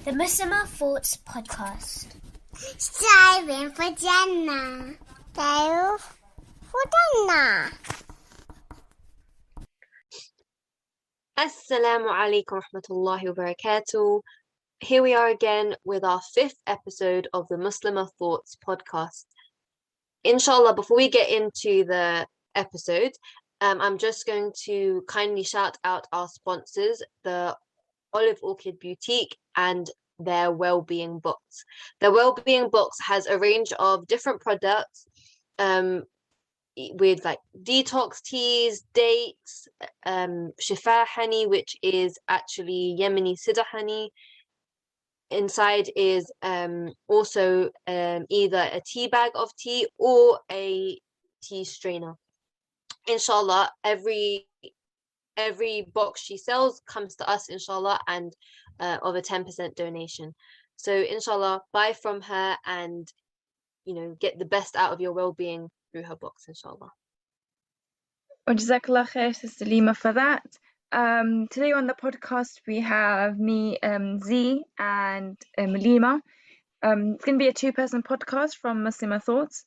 The Muslim Thoughts Podcast. Striving for Jannah. Striving for Jannah. Assalamu Alaikum Rahmatullahi wa Barakatuh. Here we are again with our 5th episode of the Muslim Thoughts Podcast. Inshallah, before we get into the episode, I'm just going to kindly shout out our sponsors, the Orchid Boutique and their Wellbeing Box. The Wellbeing Box has a range of different products with like detox teas, dates, shifa honey, which is actually Yemeni Sidr honey. Inside is also either a tea bag of tea or a tea strainer. Inshallah, every box she sells comes to us, inshallah, and of a 10% donation. So inshallah, buy from her and get the best out of your well-being through her box, inshallah. Jazakallah khair, Sister Lima, for that. Today on the podcast we have me, Zai and Lima. It's going to be a 2-person podcast from Muslim Thoughts.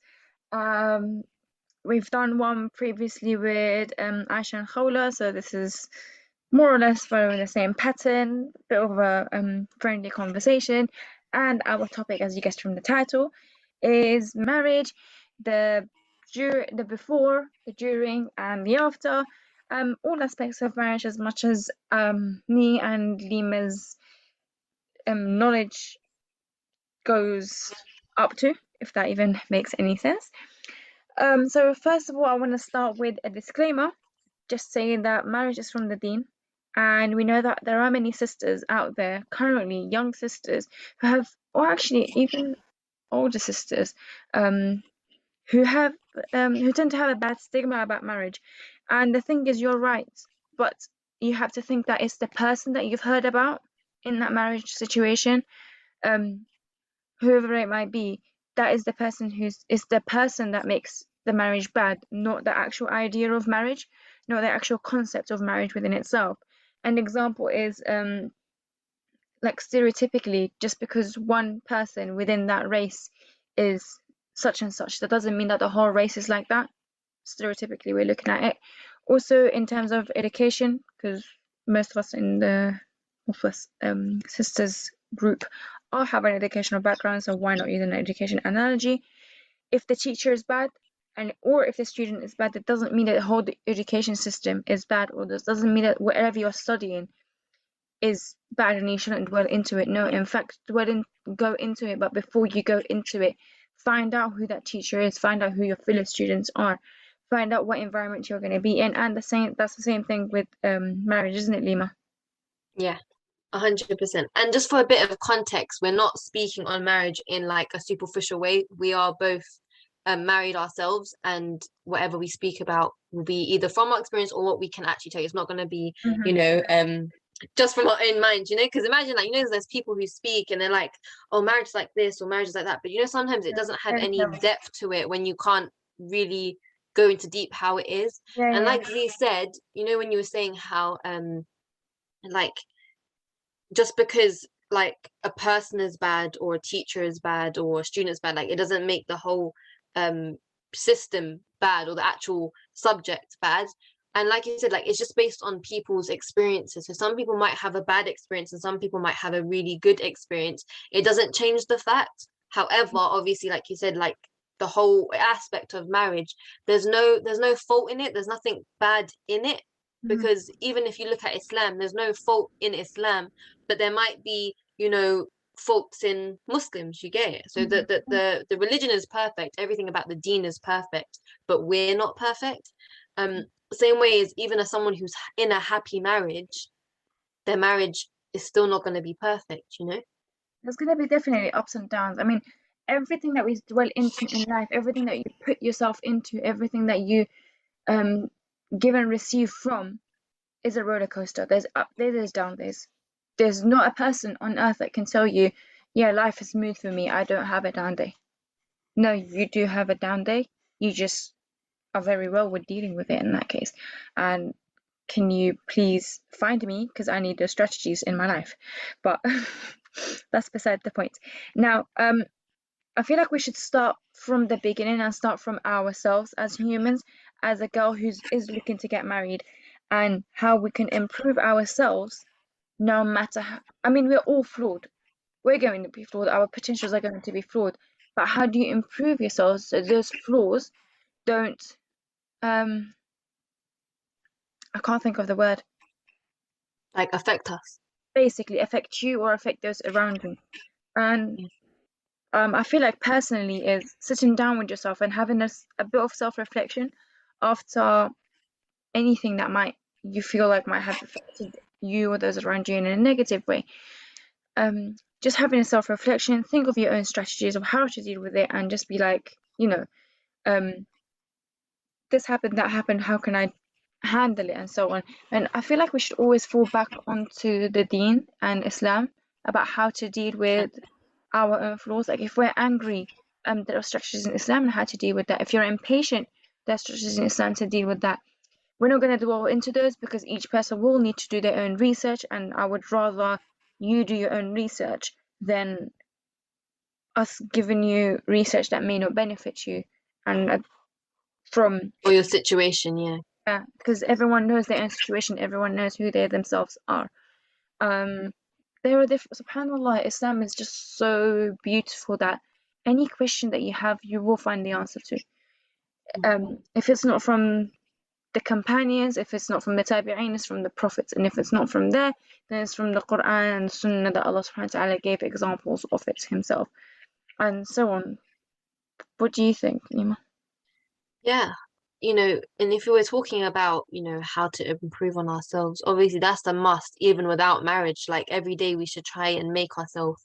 We've done one previously with Aisha and Khawla, so this is more or less following the same pattern, bit of a friendly conversation. And our topic, as you guessed from the title, is marriage, the before, the during, and the after. All aspects of marriage, as much as me and Lima's knowledge goes up to, if that even makes any sense. So first of all, I want to start with a disclaimer, just saying that marriage is from the Deen, and we know that there are many sisters out there currently, young sisters who have, or actually even older sisters, who tend to have a bad stigma about marriage. And the thing is, you're right, but you have to think that it's the person that you've heard about in that marriage situation, whoever it might be, that is the person that makes the marriage bad, not the actual idea of marriage, not the actual concept of marriage within itself. An example is like stereotypically, just because one person within that race is such and such, that doesn't mean that the whole race is like that. Stereotypically, we're looking at it. Also, in terms of education, because most of us in the sisters group all have an educational background, so why not use an education analogy? If the teacher is bad, or if the student is bad, that doesn't mean that the whole education system is bad, or this doesn't mean that whatever you're studying is bad and you shouldn't dwell into it. No, in fact, go into it, but before you go into it, find out who that teacher is, find out who your fellow students are, find out what environment you're going to be in. And that's the same thing with marriage, isn't it, Lima? Yeah, 100%. And just for a bit of context, we're not speaking on marriage in like a superficial way. We are both married ourselves, and whatever we speak about will be either from our experience or what we can actually tell you. It's not going to be, just from our own mind, because imagine, like, there's people who speak and they're like, oh, marriage is like this or marriage is like that, but sometimes it doesn't have any depth to it when you can't really go into deep how it is. And like Z said, when you were saying how like just because like a person is bad or a teacher is bad or a student is bad, like it doesn't make the whole system bad or the actual subject bad. And like you said, like it's just based on people's experiences. So some people might have a bad experience and some people might have a really good experience. It doesn't change the fact. However, obviously, like you said, like the whole aspect of marriage, there's no fault in it. There's nothing bad in it, because even if you look at Islam, there's no fault in Islam, but there might be, faults in Muslims. You get it? So the religion is perfect. Everything about the deen is perfect, but we're not perfect. Same way as even as someone who's in a happy marriage, their marriage is still not going to be perfect. There's going to be definitely ups and downs. I mean, everything that we dwell into in life, everything that you put yourself into, everything that you give and receive from is a roller coaster. There's up there, there's down days. There's not a person on earth that can tell you, yeah, life is smooth for me, I don't have a down day. No, you do have a down day. You just are very well with dealing with it in that case. And can you please find me, because I need those strategies in my life. But that's beside the point. Now, I feel like we should start from the beginning and start from ourselves as humans, as a girl who is looking to get married, and how we can improve ourselves no matter how. I mean, we're all flawed. We're going to be flawed. Our potentials are going to be flawed. But how do you improve yourself so those flaws don't, I can't think of the word, Like affect us. basically affect you or affect those around you. And I feel like personally is sitting down with yourself and having a bit of self-reflection after anything that you feel like might have affected you or those around you in a negative way. Just having a self-reflection, think of your own strategies of how to deal with it, and just be like, this happened, that happened, how can I handle it, and so on. And I feel like we should always fall back onto the Deen and Islam about how to deal with our own flaws. Like if we're angry, there are strategies in Islam on how to deal with that. If you're impatient, there are strategies in Islam to deal with that. We're not going to dwell into those because each person will need to do their own research, and I would rather you do your own research than us giving you research that may not benefit you. And from Or your situation, yeah. because everyone knows their own situation, everyone knows who they themselves are. There are different, subhanallah, Islam is just so beautiful that any question that you have, you will find the answer to. If it's not from the companions, if it's not from the tabi'een, it's from the prophets, and if it's not from there, then it's from the Quran and Sunnah that Allah subhanahu wa ta'ala gave examples of it himself, and so on. What do you think, Nima? Yeah. And if we were talking about, how to improve on ourselves, obviously that's the must, even without marriage. Like every day we should try and make ourselves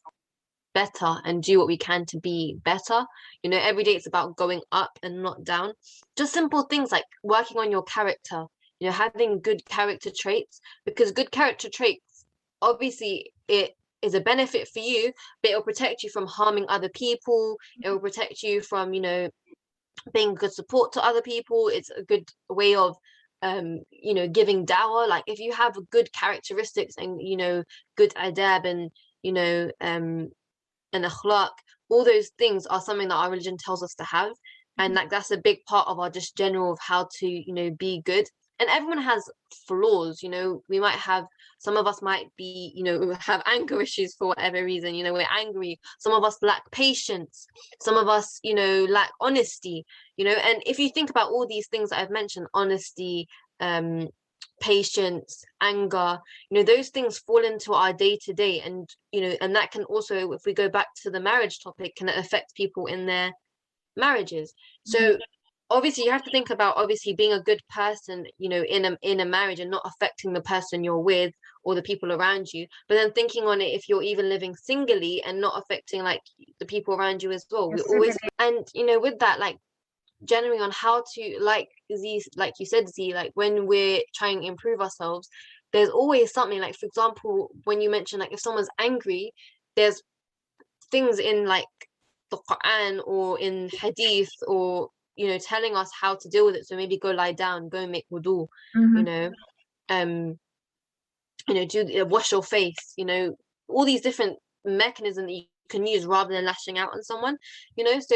better and do what we can to be better. Every day it's about going up and not down. Just simple things like working on your character, having good character traits, because good character traits, obviously it is a benefit for you, but it will protect you from harming other people. It will protect you from, being good support to other people. It's a good way of giving dawah. Like if you have good characteristics and good adab and and akhlaq, all those things are something that our religion tells us to have, and like that's a big part of our just general of how to be good. And everyone has flaws. We might have, some of us might be, have anger issues for whatever reason. We're angry. Some of us lack patience. Some of us lack honesty. And if you think about all these things that I've mentioned, honesty, patience, anger, those things fall into our day-to-day. And and that can also, if we go back to the marriage topic, can affect people in their marriages. So obviously you have to think about obviously being a good person in a marriage and not affecting the person you're with or the people around you, but then thinking on it if you're even living singly and not affecting like the people around you as well. We always, and with that, like generally on how to, like you said, Z, like when we're trying to improve ourselves, there's always something. Like for example, when you mentioned like if someone's angry, there's things in like the Quran or in hadith or telling us how to deal with it. So maybe go lie down, go and make wudu, wash your face, all these different mechanisms that you can use rather than lashing out on someone, so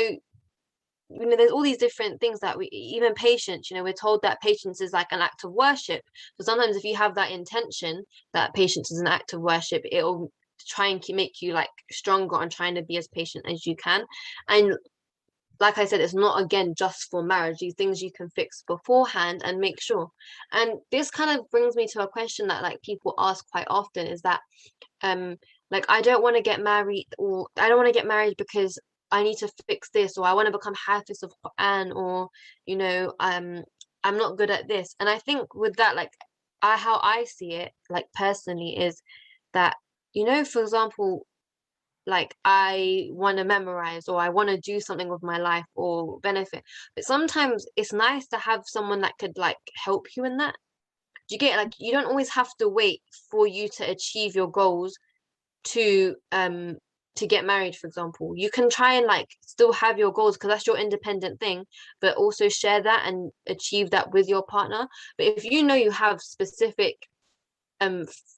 there's all these different things that even patience, we're told that patience is like an act of worship. So sometimes if you have that intention that patience is an act of worship, it'll try and make you like stronger on trying to be as patient as you can. And like I said, it's not again just for marriage. These things you can fix beforehand and make sure. And this kind of brings me to a question that like people ask quite often, is that like I don't want to get married, or I don't want to get married because I need to fix this, or I want to become Hafiz of Quran, or I'm not good at this. And I think with that, like how I see it, like personally, is that for example, like I want to memorize or I want to do something with my life or benefit, but sometimes it's nice to have someone that could like help you in that. Do you get, like, you don't always have to wait for you to achieve your goals to get married, for example. You can try and like still have your goals because that's your independent thing, but also share that and achieve that with your partner. But if you have specific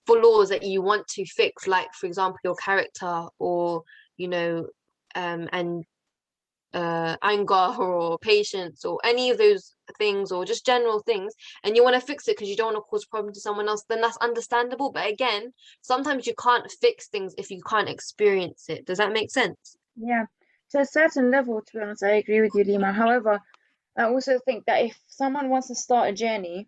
flaws that you want to fix, like for example your character, or you know, and anger or patience or any of those things, or just general things, and you want to fix it because you don't want to cause problem to someone else, then that's understandable. But again, sometimes you can't fix things if you can't experience it. Does that make sense? Yeah, to a certain level, to be honest, I agree with you, Lima. However, I also think that if someone wants to start a journey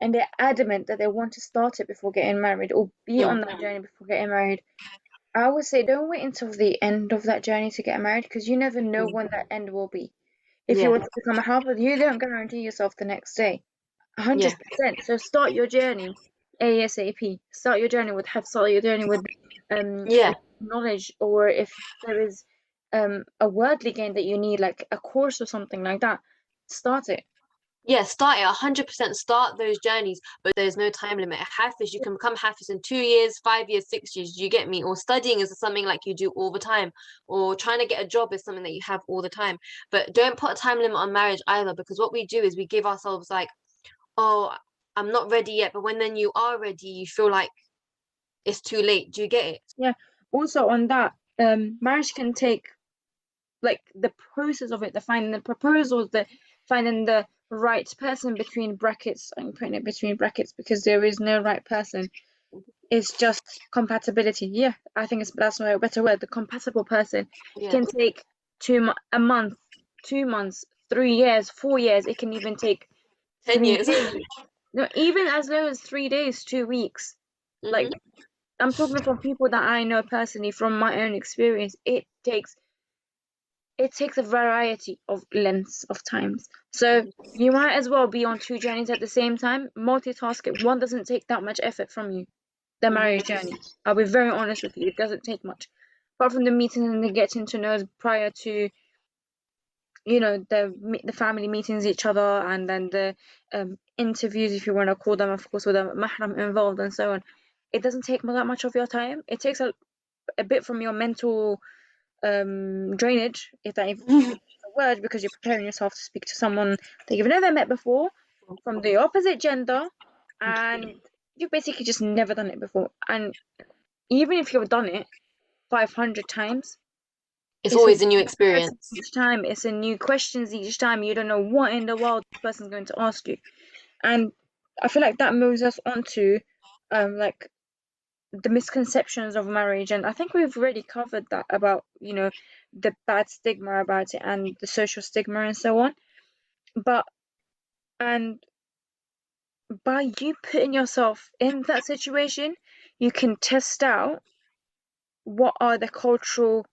and they're adamant that they want to start it before getting married or be on that journey before getting married, I would say don't wait until the end of that journey to get married, because you never know when that end will be. If you Yeah, want to become a helper, you don't guarantee yourself the next day. yeah, 100%. So start your journey ASAP. Start your journey with have start your journey with yeah. knowledge, or if there is a worldly gain that you need, like a course or something like that, start it. Yeah, start it 100%. Start those journeys, but there's no time limit. A Hafiz, you can become Hafiz in 2 years, 5 years, 6 years. Do you get me? Or studying is something like you do all the time, or trying to get a job is something that you have all the time. But don't put a time limit on marriage either, because what we do is we give ourselves like, oh, I'm not ready yet. But when then you are ready, you feel like it's too late. Do you get it? Yeah. Also on that, marriage can take, like, the process of it, the finding the proposals, the finding the right person, between brackets, I'm putting it between brackets because there is no right person. It's just compatibility. Yeah, I think that's a better word. The compatible person Yeah, can take a month, 2 months, 3 years, 4 years. It can even take 10 years. 3 days. No, even as low as 3 days, 2 weeks. Like, I'm talking from people that I know personally from my own experience. It takes a variety of lengths of times. So you might as well be on two journeys at the same time. Multitask it. One doesn't take that much effort from you. The marriage journey. I'll be very honest with you. It doesn't take much. Apart from the meetings and the getting to know prior to, the family meetings each other, and then the interviews, if you want to call them, of course, with a mahram involved and so on. It doesn't take that much of your time. It takes a bit from your mental drainage, if that even is a word, because you're preparing yourself to speak to someone that you've never met before, from the opposite gender, and you've basically just never done it before. And even if you've done it 500 times, It's it's a always a new new person experience. each time. It's a new questions each time. You don't know what in the world this person's going to ask you. And I feel like that moves us on to like the misconceptions of marriage, and I think we've already covered that about the bad stigma about it and the social stigma and so on. But and by you putting yourself in that situation, you can test out what are the cultural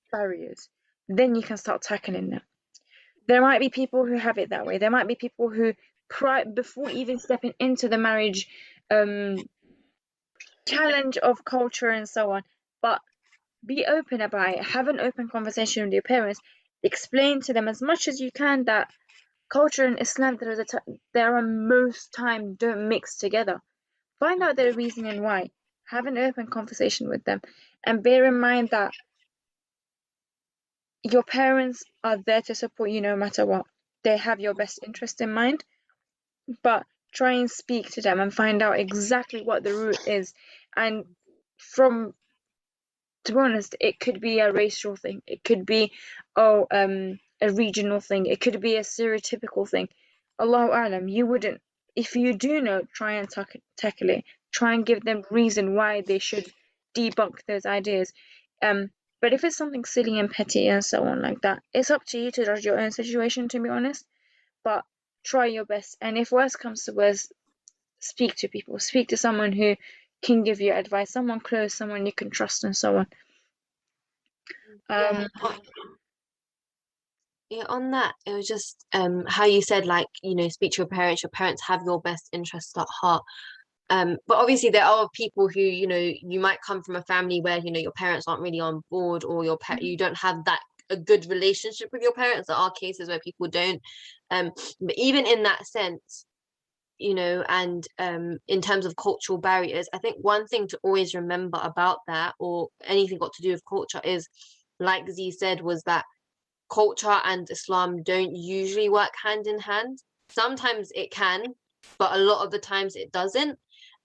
barriers. Then you can start tackling them. There might be people who have it that way. There might be people who before even stepping into the marriage challenge of culture and so on, but be open about it. Have an open conversation with your parents. Explain to them as much as you can that culture and Islam, there are most time don't mix together. Find out their reasoning why. Have an open conversation with them, and bear in mind that your parents are there to support you no matter what. They have your best interest in mind, but try and speak to them and find out exactly what the root is. And from to be honest, it could be a racial thing. It could be a regional thing. It could be a stereotypical thing. Allahu A'lam, you wouldn't. If you do know, try and tackle it. Try and give them reason why they should debunk those ideas. But if it's something silly and petty and so on like that, it's up to you to judge your own situation, to be honest. But try your best. And if worse comes to worse, speak to people. Speak to someone who can give you advice, someone close, someone you can trust, and so on. Yeah. Yeah, on that, it was just how you said, like, speak to your parents have your best interests at heart. But obviously there are people who, you might come from a family where, your parents aren't really on board, or you don't have that a good relationship with your parents. There are cases where people don't. But even in that sense, and in terms of cultural barriers, I think one thing to always remember about that, or anything got to do with culture, is, like Z said, was that culture and Islam don't usually work hand in hand. Sometimes it can, but a lot of the times it doesn't.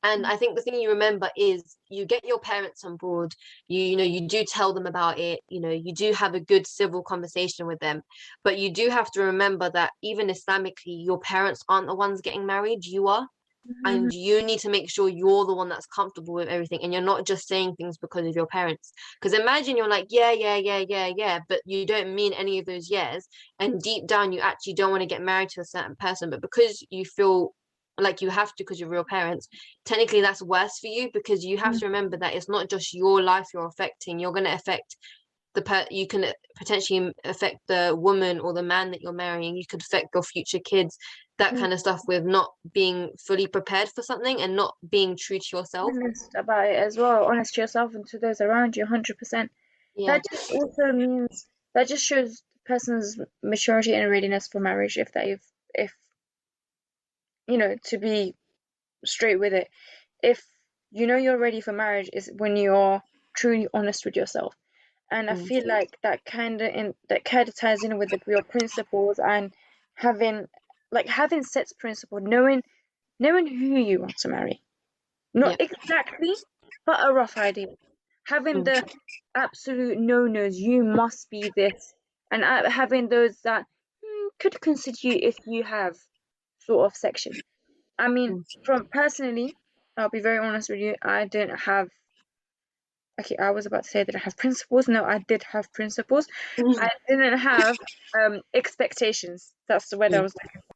And I think the thing you remember is you get your parents on board, you know, you do tell them about it, you know, you do have a good civil conversation with them. But you do have to remember that even Islamically, your parents aren't the ones getting married, you are. Mhm. And you need to make sure you're the one that's comfortable with everything, and you're not just saying things because of your parents. Because imagine you're like, yeah, but you don't mean any of those years, and deep down you actually don't want to get married to a certain person, but because you feel like you have to because you're real parents, technically that's worse for you, because you have to remember that it's not just your life you're affecting. You're going to affect you can potentially affect the woman or the man that you're marrying. You could affect your future kids, that kind of stuff, with not being fully prepared for something and not being true to yourself. Honest about it as well, honest to yourself and to those around you, 100%. Yeah. That just also means that just shows the person's maturity and readiness for marriage. If you know, to be straight with it, if you know you're ready for marriage is when you're truly honest with yourself. And I Mm. feel like that kind of ties in with your principles and having having set principle, knowing who you want to marry. Not Yeah. exactly, but a rough idea. Having Mm. the absolute no-nos, you must be this, and having those that could consider you if you have sort of section. I mean, Mm. from personally, I'll be very honest with you, I didn't have, okay, I was about to say that I have principles. No, I did have principles. I didn't have expectations. That's the word I Mm. was looking for.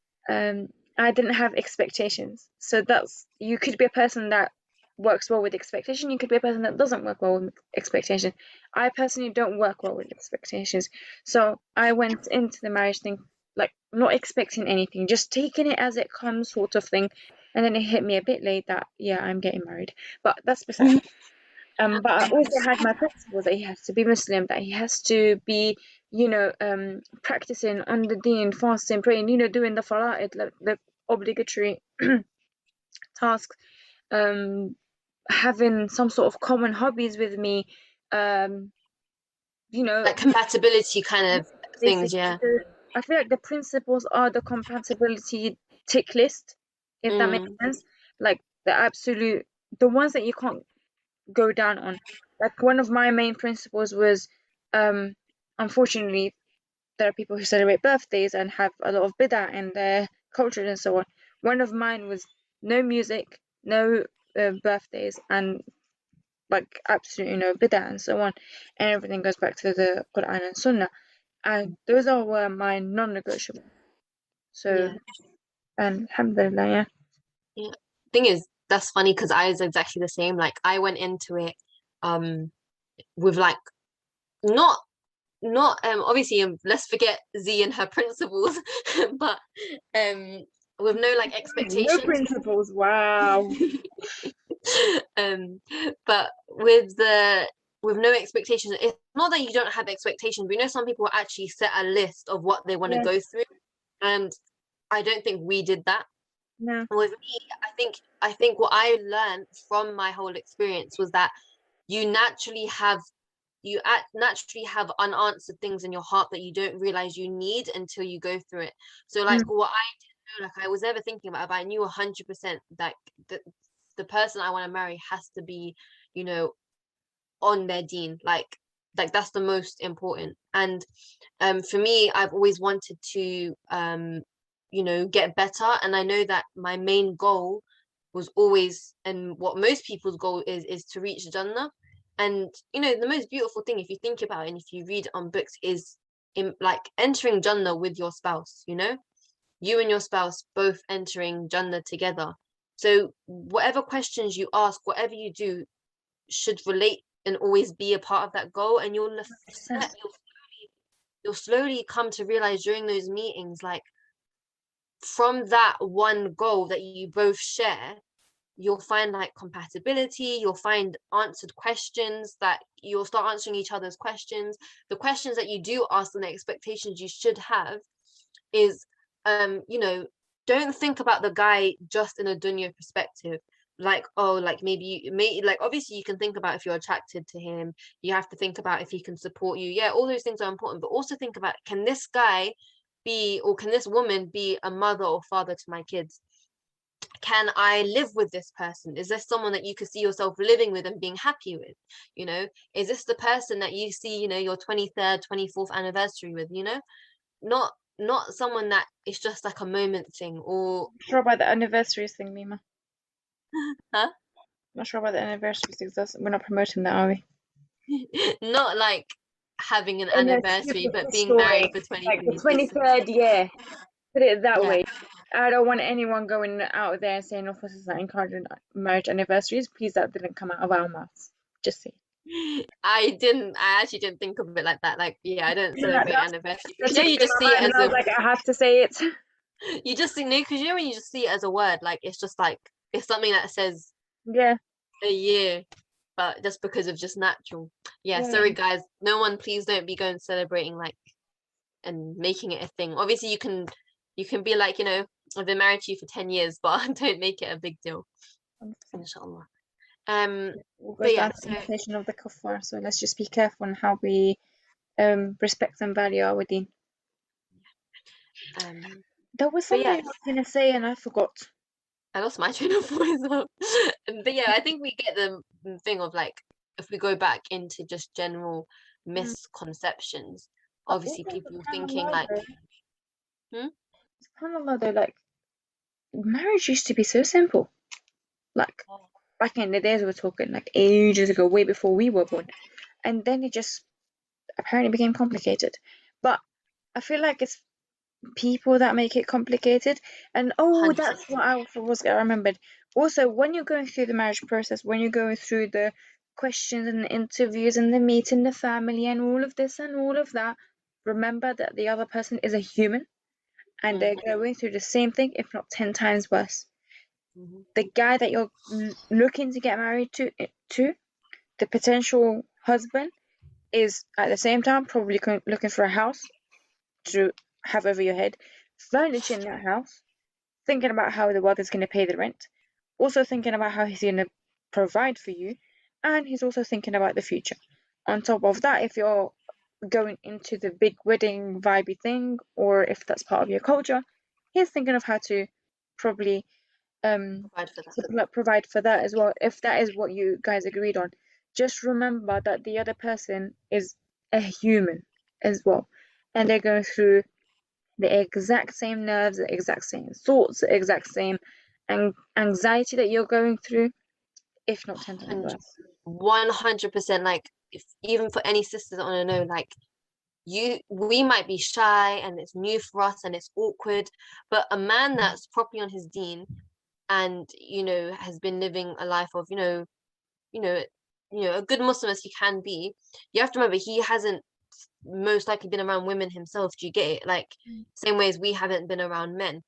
I didn't have expectations. So that's, you could be a person that works well with expectation. You could be a person that doesn't work well with expectation. I personally don't work well with expectations. So I went into the marriage thing like not expecting anything, just taking it as it comes, sort of thing. And then it hit me a bit late that yeah, I'm getting married. But that's beside. But I also had my principles that he has to be Muslim, that he has to be, practicing on the deen, fasting, praying, doing the fara'id, like the obligatory tasks, um, having some sort of common hobbies with me, um, Like compatibility kind of things, basically. yeah. I feel like the principles are the compatibility tick list, if that makes Mm. sense. Like the ones that you can't go down on. Like one of my main principles was, unfortunately, there are people who celebrate birthdays and have a lot of bid'ah in their culture and so on. One of mine was no music, no birthdays, and like absolutely no bid'ah and so on. And everything goes back to the Quran and Sunnah. And those were my non-negotiable. So, Yeah. and alhamdulillah, yeah. Yeah. Thing is, that's funny because I was exactly the same. Like I went into it with like not obviously let's forget Z and her principles, but with no like No expectations. principles, wow. um but with no expectations. It's not that you don't have expectations, but you know some people actually set a list of what they want to Yeah, go through, and I don't think we did that. no. With me, I think what I learned from my whole experience was that you naturally have naturally have unanswered things in your heart that you don't realize you need until you go through it. So like Mm. what I didn't know, like I was never thinking about it, but I knew 100% that the person I want to marry has to be, you know, on their deen. Like that's the most important. And for me, I've always wanted to get better, and I know that my main goal was always, and what most people's goal is to reach Jannah. And the most beautiful thing, if you think about it and if you read on books, is in like entering Jannah with your spouse. You and your spouse both entering Jannah together. So whatever questions you ask, whatever you do, should relate and always be a part of that goal. And you'll slowly come to realize during those meetings, like from that one goal that you both share, you'll find like compatibility, you'll find answered questions, that you'll start answering each other's questions. The questions that you do ask and the expectations you should have is, don't think about the guy just in a dunya perspective. Like, oh, like maybe like obviously you can think about if you're attracted to him, you have to think about if he can support you. Yeah, all those things are important, but also think about, can this guy be, or can this woman be a mother or father to my kids? can I live with this person? Is this someone that you could see yourself living with and being happy with? Is this the person that you see, your 23rd, 24th anniversary with? Not someone that is just like a moment thing, or Sure about the anniversaries thing, Mima. huh? Not sure about the anniversaries thing. We're not promoting that, are we? Not like having an In a anniversary, but being superficial married way, for 20 like the years. 23rd year. Put it that Yeah. way. I don't want anyone going out there saying, "Of course, it's not encouraging marriage anniversaries." Please, that didn't come out of our mouths. Just say. I actually didn't think of it like that. Like, yeah, I don't Yeah, celebrate anniversaries. that's You know, just you in just my see it mind, as and I was like, I have to say it. you just think, no, because when you just see it as a word, like it's just like it's something that says Yeah. a year, but just because of just natural. Yeah, Yeah. sorry guys, no one, please don't be going celebrating like and making it a thing. Obviously, you can be like, I've been married to you for 10 years, but don't make it a big deal. Inshallah. What But goes yeah, down to so imitation of the kuffar. So let's just be careful on how we respect and value our deen. um, There was but something I yes, was gonna say and I forgot. I lost my train of thought as well. But yeah, I think we get the thing of like if we go back into just general Mm. misconceptions, But obviously also, people thinking like, hmm? subhanAllah though, like marriage used to be so simple. Like back in the days, we're talking like ages ago, way before we were born, and then it just apparently became complicated. But I feel like it's people that make it complicated. And oh, 100%. that's what I remembered. Also, when you're going through the marriage process, when you're going through the questions and the interviews and the meeting the family and all of this and all of that, remember that the other person is a human and they're going through the same thing, if not 10 times worse. Mm-hmm. The guy that you're looking to get married to the potential husband, is at the same time probably looking for a house to have over your head, furniture in that house, thinking about how the world is going to pay the rent, also thinking about how he's going to provide for you, and he's also thinking about the future. On top of that, if you're going into the big wedding vibey thing, or if that's part of your culture, he's thinking of how to probably Provide for that. provide for that as well, if that is what you guys agreed on. Just remember that the other person is a human as well, and they're going through the exact same nerves, the exact same thoughts, the exact same anxiety that you're going through, if not 10 times And worse. 100%, like if even for any sisters that want to know, like we might be shy and it's new for us and it's awkward, but a man that's properly on his deen and has been living a life of you know a good Muslim as he can be, you have to remember he hasn't most likely been around women himself. Do you get it? Like same way as we haven't been around men,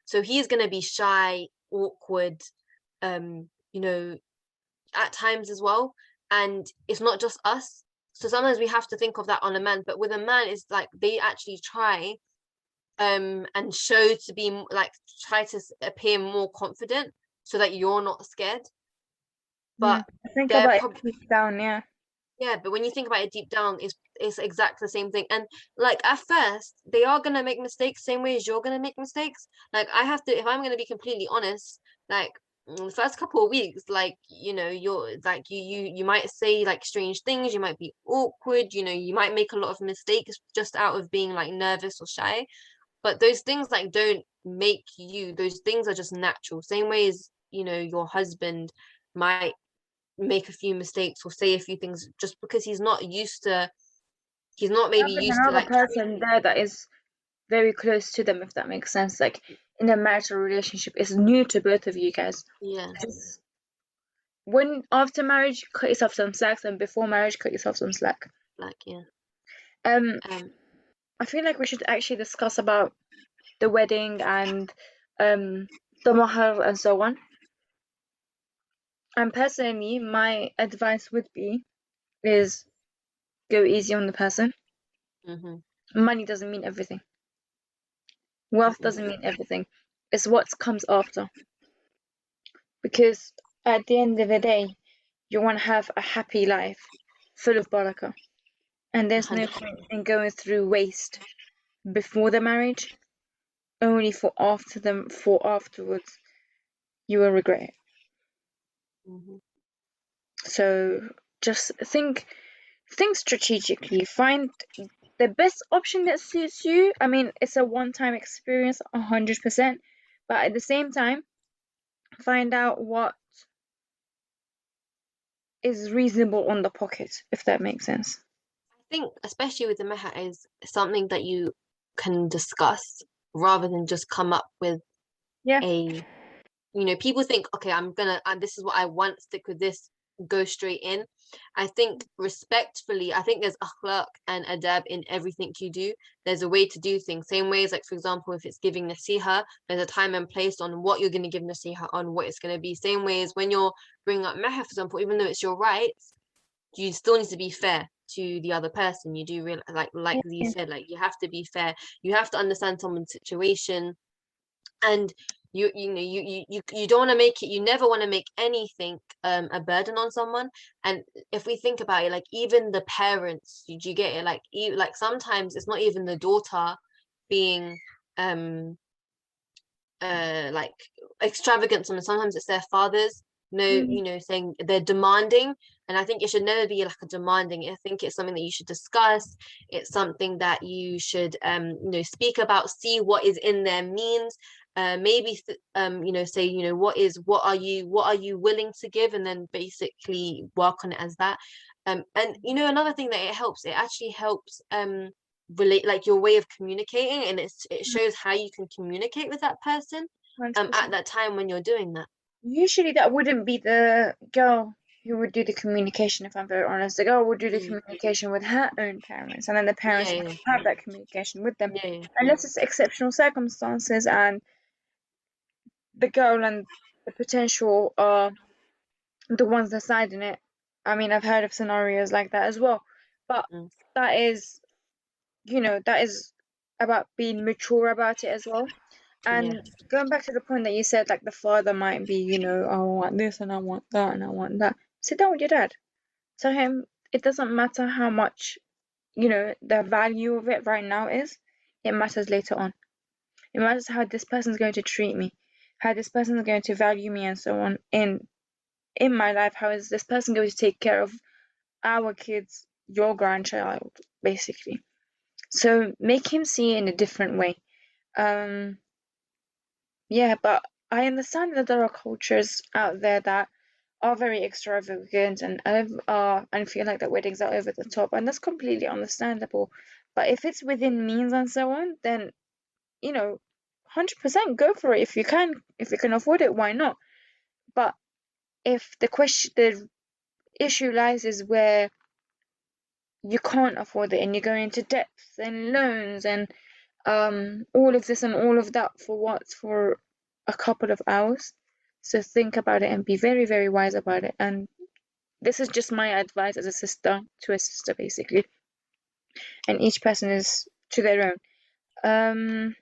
so he's going to be shy, awkward, um you know at times as well. And it's not just us, so sometimes we have to think of that on a man, but with a man it's like they actually try and show to be like try to appear more confident so that you're not scared, Yeah, but I think they're about it probably deep down, yeah. yeah, but when you think about it deep down, it's exactly the same thing. And like at first they are gonna make mistakes same way as you're gonna make mistakes. Like I have to, if I'm gonna be completely honest, like the first couple of weeks, like you're like you might say like strange things, you might be awkward, you might make a lot of mistakes just out of being like nervous or shy, but those things like don't make you, those things are just natural, same way as your husband might make a few mistakes or say a few things just because he's not maybe Having used to another like person there that is very close to them, if that makes sense, like in a marital relationship, is new to both of you guys. yeah, Just when after marriage, cut yourself some slack, and before marriage, cut yourself some slack. like yeah. Um, um I feel like we should actually discuss about the wedding and the mahar and so on. And personally, my advice would be is go easy on the person. mhm, Money doesn't mean everything. Wealth mhm, doesn't mean everything. It's what comes after. Because at the end of the day, you want to have a happy life full of barakah. And there's no 100%. point in going through waste before the marriage, only for afterwards. you will regret it. Mhm. So just think strategically. Find the best option that suits you. I mean, it's a one-time experience, 100%, but at the same time, find out what is reasonable on the pocket, if that makes sense. I think especially with the meha is something that you can discuss rather than just come up with Yeah. a, people think, okay, this is what I want, stick with this, go straight in. I think respectfully, I think there's akhlaq and adab in everything you do. There's a way to do things. Same ways, like for example, if it's giving nasiha, there's a time and place on what you're going to give nasiha on, what it's going to be. Same way as when you're bringing up meha, for example, even though it's your rights, you still need to be fair to the other person. You do realize, like you Yeah. said, like you have to be fair. You have to understand someone's situation, and you don't want to make it. You never want to make anything a burden on someone. And if we think about it, like even the parents, you get it. Like sometimes it's not even the daughter being like extravagant. Sometimes it's their fathers, Mm. saying they're demanding. And I think it should never be like a demanding. I think it's something that you should discuss. It's something that you should speak about, see what is in their means. Maybe say, what are you willing to give, and then basically work on it as that. And another thing that it actually helps relate, like your way of communicating, and it shows how you can communicate with that person at 100%. that time when you're doing that. Usually that wouldn't be the girl who would do the communication, if I'm very honest. The girl would do the Mm. communication with her own parents, and then the parents Yeah, would yeah, have that communication with them. yeah, yeah. Unless it's exceptional circumstances and the girl and the potential are the ones deciding it. I mean, I've heard of scenarios like that as well. But Mm. that is, that is about being mature about it as well. Yeah. And going back to the point that you said, like the father might be, oh, I want this and I want that and I want that. Sit down with your dad. Tell him it doesn't matter how much, the value of it right now is. It matters later on. It matters how this person's going to treat me, how this person is going to value me, and so on in my life. How is this person going to take care of our kids, your grandchild, basically? So make him see it in a different way. Um, yeah, but I understand that there are cultures out there that are very extravagant and feel like that weddings are over the top, and that's completely understandable. But if it's within means and so on, then 100% go for it if you can. If you can afford it, why not? But if the issue lies is where you can't afford it and you're going into debts and loans and all of this and all of that for what? For a couple of hours. So think about it and be very, very wise about it. And this is just my advice as a sister to a sister, basically. And each person is to their own. Um,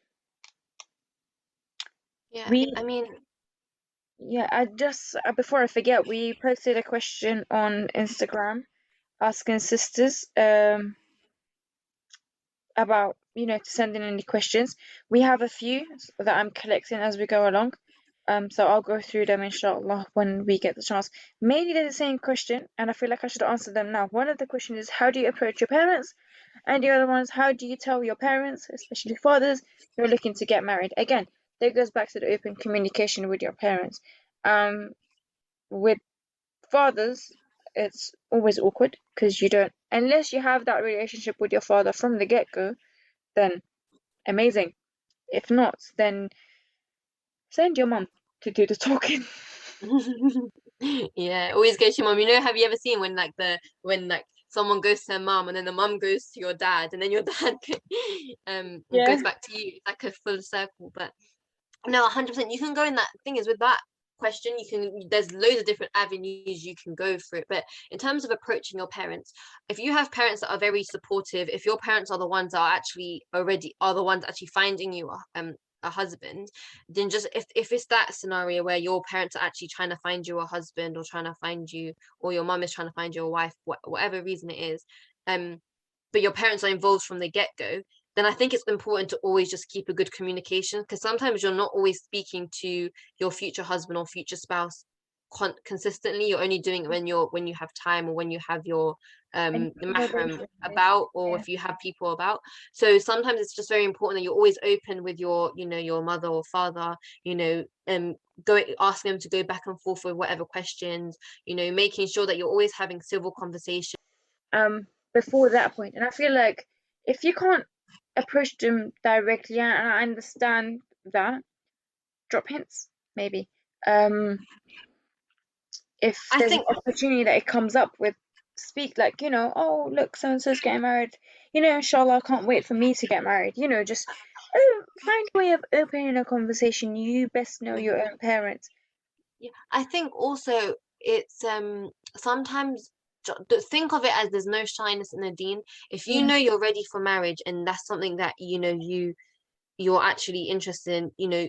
Yeah, we I mean, Yeah, I just before I forget, we posted a question on Instagram asking sisters about to send in any questions. We have a few that I'm collecting as we go along. So I'll go through them inshallah when we get the chance. Mainly they're the same question, and I feel like I should answer them now. One of the questions is how do you approach your parents? And the other one is how do you tell your parents, especially fathers, you're looking to get married? Again, that goes back to the open communication with your parents. With fathers, it's always awkward because you don't, unless you have that relationship with your father from the get-go, then amazing. If not, then send your mum to do the talking. yeah, always go to your mom. Have you ever seen when like someone goes to their mom and then the mom goes to your dad and then your dad Yeah. goes back to you? It's like a full circle. But no, 100%. You can go in that thing is with that question. There's loads of different avenues you can go for it. But in terms of approaching your parents, if you have parents that are very supportive, if your parents are the ones that are the ones actually finding you a husband, then just if it's that scenario where your parents are actually trying to find you a husband or trying to find you, or your mum is trying to find you a wife, whatever reason it is, but your parents are involved from the get-go, then I think it's important to always just keep a good communication, because sometimes you're not always speaking to your future husband or future spouse consistently. You're only doing it when you have time, or when you have your And mahram about, or yeah. if you have people about. So sometimes it's just very important that you're always open with your, you know, your mother or father, you know, asking them to go back and forth with whatever questions, you know, making sure that you're always having civil conversation. Before that point. And I feel like if you can't approach them directly, and I understand that, drop hints maybe. If I there's an think opportunity that it comes up with, speak, like, you know, oh look, so and so's getting married, you know, inshallah, I can't wait for me to get married, you know, just find a way of opening a conversation. You best know your own parents. Yeah, I think also it's sometimes think of it as there's no shyness in the deen. If you Yeah. know you're ready for marriage and that's something that you know you're actually interested in, you know,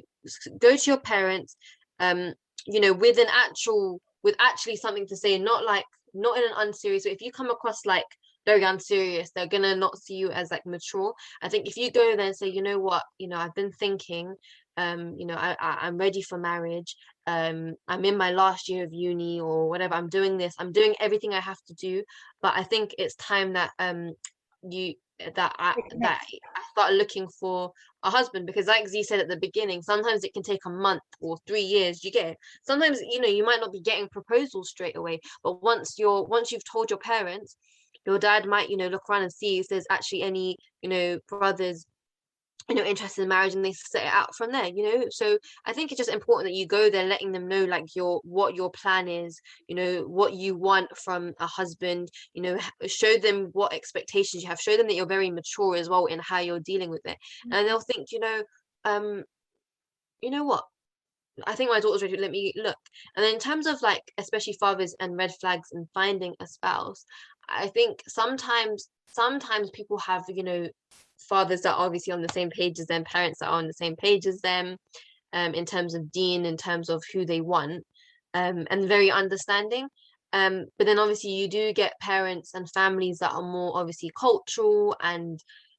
go to your parents, you know, with actually something to say, not like, not in an unserious way. If you come across like very unserious, they're gonna not see you as like mature. I think if you go there and say, you know what, you know, I've been thinking, you know, I'm ready for marriage, I'm in my last year of uni or whatever, I'm doing this, I'm doing everything I have to do, but I think it's time that you that I start looking for a husband, because like Z said at the beginning, sometimes it can take a month or 3 years. You get it? Sometimes, you know, you might not be getting proposals straight away, but once you've told your parents, your dad might, you know, look around and see if there's actually any, you know, brothers, you know, interested in marriage, and they set it out from there, you know. So I think it's just important that you go there letting them know like what your plan is, you know, what you want from a husband, you know, show them what expectations you have, show them that you're very mature as well in how you're dealing with it, and they'll think, um you know what, I think my daughter's ready, let me look. And then in terms of like, especially fathers and red flags and finding a spouse, I think sometimes people have, you know, fathers that are obviously on the same page as them, parents that are on the same page as them, in terms of deen, in terms of who they want, and very understanding. But then obviously you do get parents and families that are more obviously cultural, and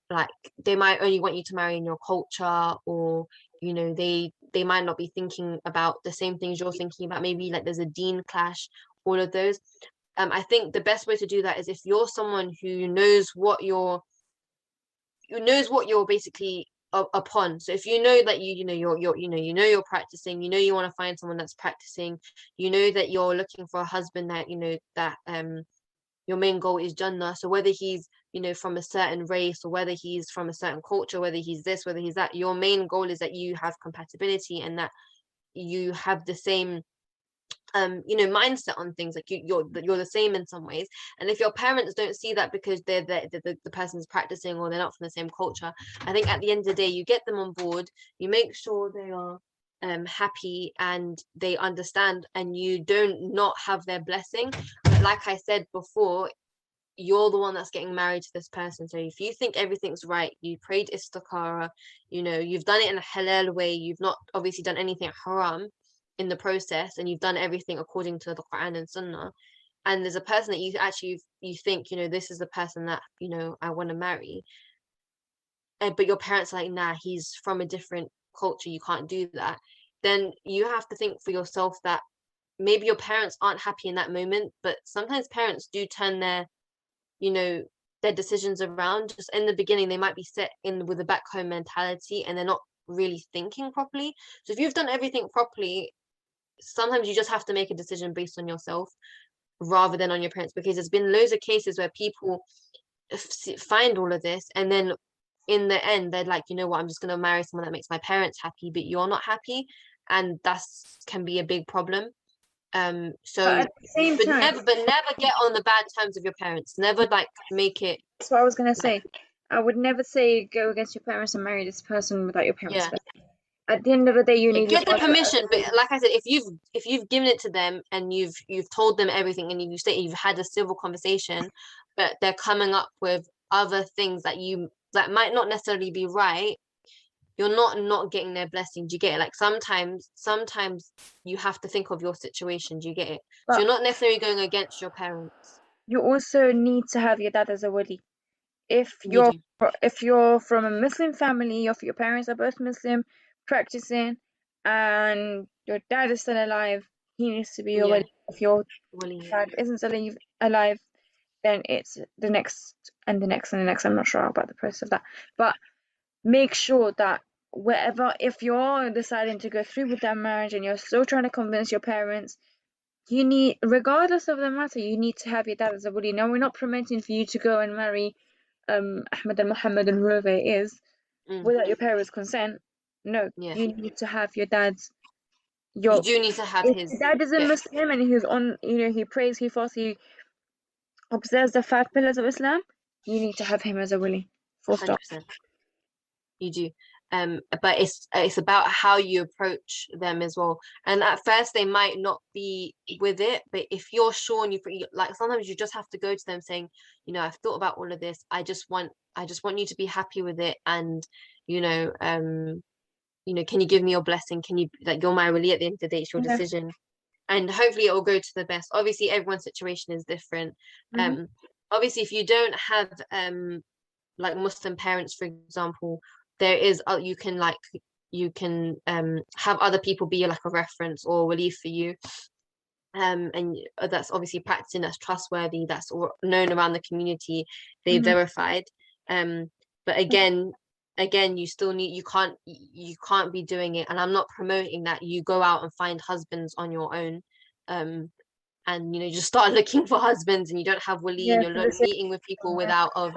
like they might only want you to marry in your culture, or you know, they might not be thinking about the same things you're thinking about, maybe like there's a deen clash, all of those. I think the best way to do that is if you're someone who knows what you're basically upon. So if you know that you know you're practicing, you know you want to find someone that's practicing, you know that you're looking for a husband that you know that your main goal is Jannah. So whether he's, you know, from a certain race, or whether he's from a certain culture, whether he's this, whether he's that, your main goal is that you have compatibility, and that you have the same you know, mindset on things, like you're the same in some ways. And if your parents don't see that because the person's practicing, or they're not from the same culture, I think at the end of the day you get them on board, you make sure they are happy and they understand, and you don't not have their blessing. But like I said before, you're the one that's getting married to this person. So if you think everything's right, you prayed istikhara, you know, you've done it in a halal way, you've not obviously done anything haram in the process, and you've done everything according to the Quran and Sunnah, and there's a person that you think, you know, this is the person that, you know, I want to marry, but your parents are like, nah, he's from a different culture, you can't do that, then you have to think for yourself that maybe your parents aren't happy in that moment, but sometimes parents do turn their, you know, their decisions around. Just in the beginning they might be set in with a back home mentality, and they're not really thinking properly. So if you've done everything properly, sometimes you just have to make a decision based on yourself rather than on your parents, because there's been loads of cases where people find all of this, and then in the end they're like, you know what, I'm just going to marry someone that makes my parents happy, but you're not happy, and that's can be a big problem. But So at the same time, but never get on the bad terms of your parents, never like make it that's what I was gonna like, say. I would never say go against your parents and marry this person without your parents' yeah. blessing. At the end of the day, you need your Get the father. permission, but like I said, if you've given it to them and you've told them everything, and you say you've had a civil conversation, but they're coming up with other things that might not necessarily be right, you're not getting their blessing. Do you get it? Like sometimes you have to think of your situation. Do you get it? So But you're not necessarily going against your parents. you also need to have your dad as a wali. If We you're do. from a Muslim family, if your parents are both Muslim, practicing, and your dad is still alive, he needs to be your Yeah. wali. If your Wali. dad isn't still alive, then it's the next and the next and the next. I'm not sure about the process of that, but make sure that if you're deciding to go through with that marriage and you're still trying to convince your parents, you need, regardless of the matter, you need to have your dad as a wali. Now, we're not promoting for you to go and marry Ahmed and Muhammad and whoever it is Mm. without your parents' consent. No, Yeah. you need to have your dad's. You Your do need to have If his. your dad is a Yeah. Muslim and he's on, he prays, he fasts, he observes the 5 pillars of Islam, you need to have him as a wali. Full stop. 100%. You do. But it's about how you approach them as well. And at first they might not be with it, but if you're sure and like, sometimes you just have to go to them saying, I've thought about all of this. I just want you to be happy with it, and you know, can you give me your blessing? Can you, like, you're my wali at the end of the day, it's your Yeah. decision. And hopefully it will go to the best. Obviously, everyone's situation is different. Mhm. Obviously, if you don't have like Muslim parents, for example, there is you can have other people be like a reference or wali for you, and that's obviously practicing, that's trustworthy, that's known around the community, they Mhm. verified. But again, you still need, you can't be doing it, and I'm not promoting that you go out and find husbands on your own, and just start looking for husbands, and you don't have wali, and Yeah, you're for the not sake meeting with people of without of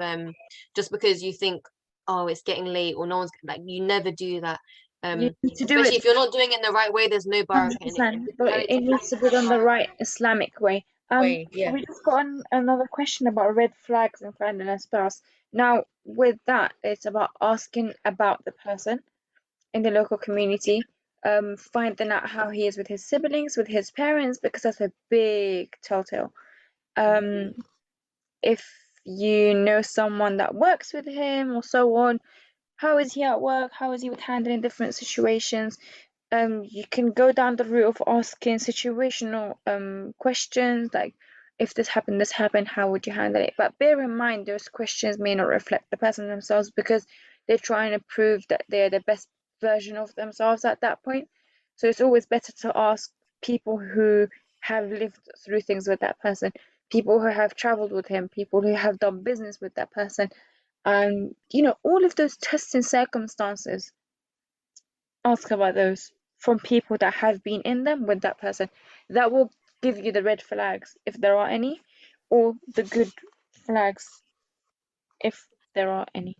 just because you think, oh, it's getting late, or no one's, like, you never do that. you need to do Especially it if you're not doing it in the right way, there's no barakah in it. And 100%, but it Christianity needs to be has done the barakah right Islamic way. way. Yeah. We just got another question about red flags in finding a spouse. Now, with that, it's about asking about the person in the local community, finding out how he is with his siblings, with his parents, because that's a big telltale. Um, if you know someone that works with him or so on, how is he at work? How is he with handling different situations? You can go down the route of asking situational questions like, if this happened, how would you handle it? But bear in mind, those questions may not reflect the person themselves, because they're trying to prove that they're the best version of themselves at that point. So it's always better to ask people who have lived through things with that person, people who have traveled with him, people who have done business with that person, and all of those testing circumstances. Ask about those from people that have been in them with that person. That will give you the red flags, if there are any, or the good flags, if there are any.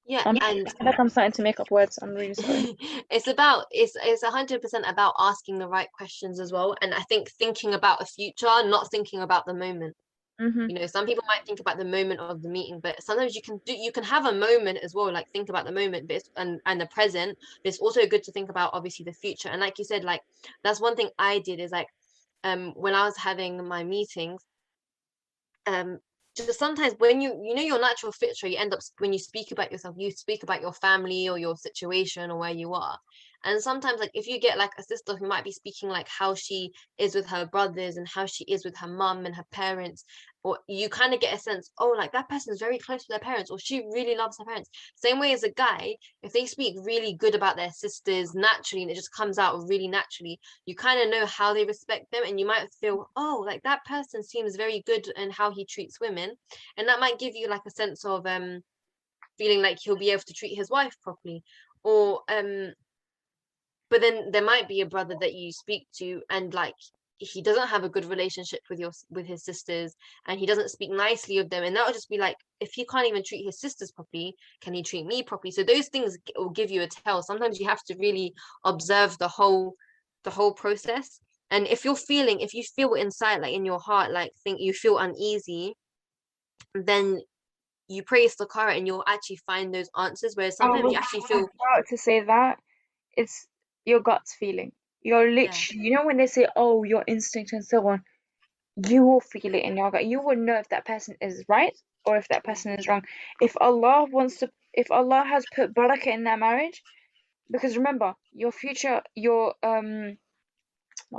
Yeah. I And feel like I'm starting to make up words. I'm really sorry. it's 100% about asking the right questions as well, and I think thinking about a future, not thinking about the moment. Mm-hmm. Some people might think about the moment of the meeting, but sometimes you can have a moment as well, like think about the moment, but and the present, but it's also good to think about obviously the future. And like you said, like, that's one thing I did, is like, when I was having my meetings, um just sometimes when your natural fitra, you end up, when you speak about yourself, you speak about your family or your situation or where you are. And sometimes, like, if you get like a sister who might be speaking like how she is with her brothers and how she is with her mum and her parents, or you kind of get a sense, oh, like, that person is very close to their parents, or she really loves her parents. Same way as a guy, if they speak really good about their sisters naturally, and it just comes out really naturally, you kind of know how they respect them, and you might feel, oh, like, that person seems very good in how he treats women, and that might give you like a sense of feeling like he'll be able to treat his wife properly. Or but then there might be a brother that you speak to, and like, he doesn't have a good relationship with his sisters, and he doesn't speak nicely of them, and that would just be like, if he can't even treat his sisters properly, can he treat me properly? So those things will give you a tell. Sometimes you have to really observe the whole process. And if you feel inside, like in your heart, like, think you feel uneasy, then you pray istikhara and you'll actually find those answers, whereas I sometimes was you actually feel, about to say that. It's your gut's feeling. You're yeah, literally, when they say, oh, your instinct and so on, you will feel it in your gut. You will know if that person is right or if that person is wrong. If Allah has put barakah in that marriage, because remember, your future, not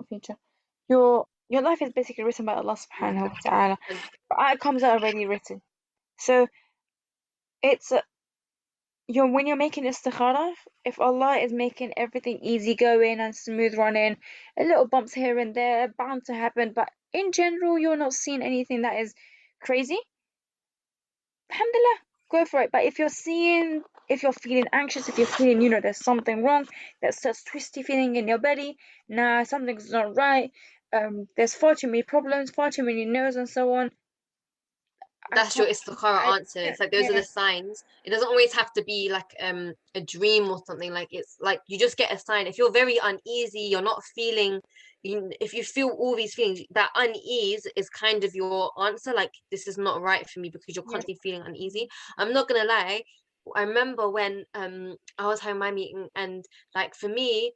future, your life is basically written by Allah yeah, subhanahu wa ta'ala. and But it comes out already written. So it's when you're making istikhara, if Allah is making everything easy going and smooth running, a little bumps here and there bound to happen, but in general you're not seeing anything that is crazy, alhamdulillah, go for it. But if you're feeling anxious, if you're feeling, there's something wrong, there's such twisty feeling in your belly, nah, something's not right, there's far too many problems, far too many no's and so on, I That's your can't, istikhara answer. It's like those are yeah, the signs. It doesn't always have to be like a dream or something. Like it's like you just get a sign. If you're very uneasy, you're not feeling, if you feel all these feelings, that unease is kind of your answer. Like this is not right for me because you're yeah, constantly feeling uneasy. I'm not gonna lie. I remember when I was having my meeting, and like for me,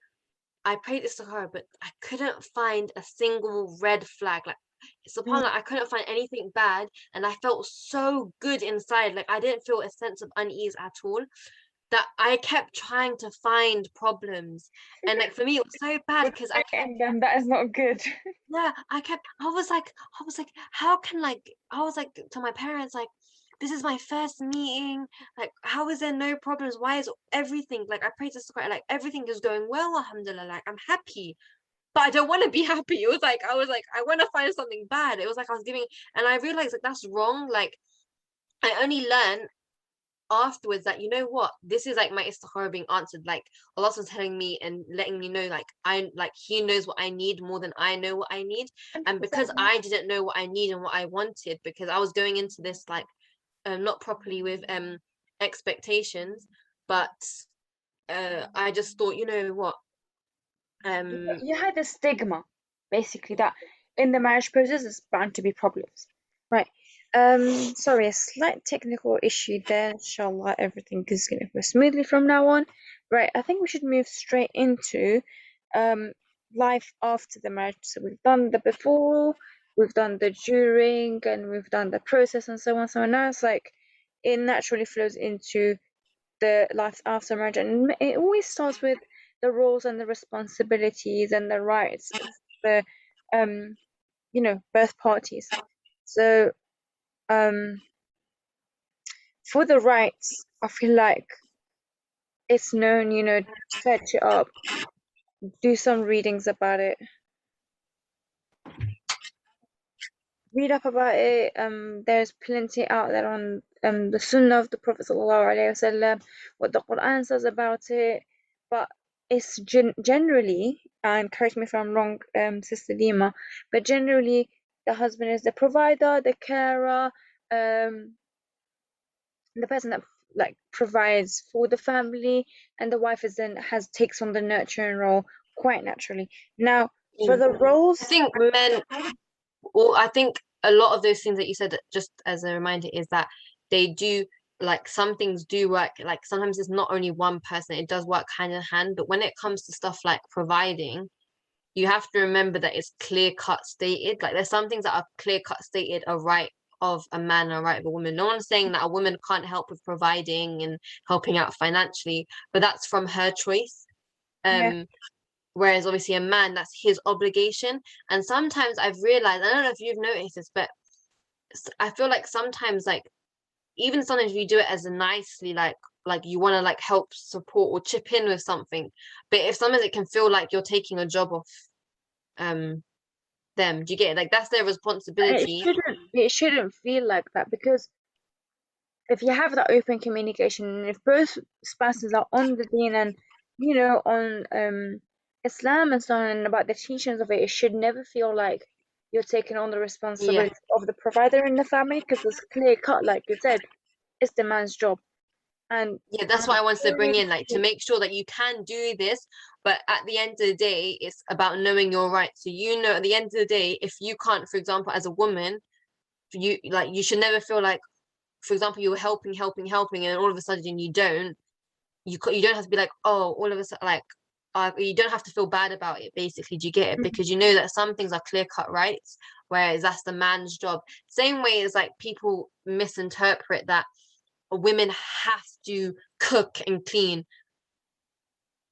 I prayed istikhara, but I couldn't find a single red flag. Like mm, subhanAllah, I couldn't find anything bad, and I felt so good inside. Like I didn't feel a sense of unease at all. That I kept trying to find problems, and like for me, it was so bad with because I kept, fighting them, that is not good. yeah, I was like, how can like, I was like to my parents, like, this is my first meeting. Like, how is there no problems? Why is everything like I pray to Square, like everything is going well, alhamdulillah, like I'm happy, but I don't want to be happy. It was like I was like, I want to find something bad. It was like I was giving, and I realized like that's wrong. Like I only learned afterwards that, you know what, this is like my istikhara being answered. Like Allah was telling me and letting me know, like I, like He knows what I need more than I know what I need. And because 100%. I didn't know what I need and what I wanted, because I was going into this like not properly with expectations, but I just thought, you know what, um You had a stigma, basically, that in the marriage process there's bound to be problems. Right. Sorry, a slight technical issue there. Inshallah, everything is gonna go smoothly from now on. Right, I think we should move straight into um life after the marriage. So we've done the before, we've done the during, and we've done the process and so on. So now it's like it naturally flows into the life after marriage, and it always starts with the roles and the responsibilities and the rights of the um both parties. So um for the rights, I feel like it's known, search it up, do some readings about it, read up about it. There's plenty out there on the Sunnah of the Prophet sallallahu alaihi wasallam, what the Quran says about it. But it's generally, and correct me if I'm wrong, Sister Lima, but generally the husband is the provider, the carer, the person that like provides for the family, and the wife is then has takes on the nurturing role quite naturally. Now, for the I roles, think men, well, I think a lot of those things that you said, just as a reminder, is that they do, like some things do work. Like sometimes it's not only one person, it does work hand in hand. But when it comes to stuff like providing, you have to remember that it's clear cut stated. Like there's some things that are clear cut stated, a right of a man and a right of a woman. No one's saying that a woman can't help with providing and helping out financially, but that's from her choice. yeah, Whereas obviously a man, that's his obligation. And sometimes I've realized, I don't know if you've noticed this, but I feel like sometimes, like even sometimes we do it as a nicely, like you want to like help support or chip in with something, but if sometimes it can feel like you're taking a job off um them. Do you get it? Like that's their responsibility. it shouldn't feel like that, because if you have that open communication, and if both spouses are on the deen and on Islam and so on, and about the teachings of it, it should never feel like you're taking on the Yeah, responsibility of the provider in the family, because it's clear cut, like you said, it's the man's job. And yeah, that's what I wanted to bring in, like to make sure that you can do this, but at the end of the day, it's about knowing your rights. So you know, at the end of the day, if you can't, for example, as a woman, you like you should never feel like, for example, you were helping, and all of a sudden you don't. You don't have to be like, oh, all of a sudden, like, you don't have to feel bad about it. Basically, do you get it? Because you know that some things are clear cut rights, whereas that's the man's job. Same way as like people misinterpret that women have to cook and clean.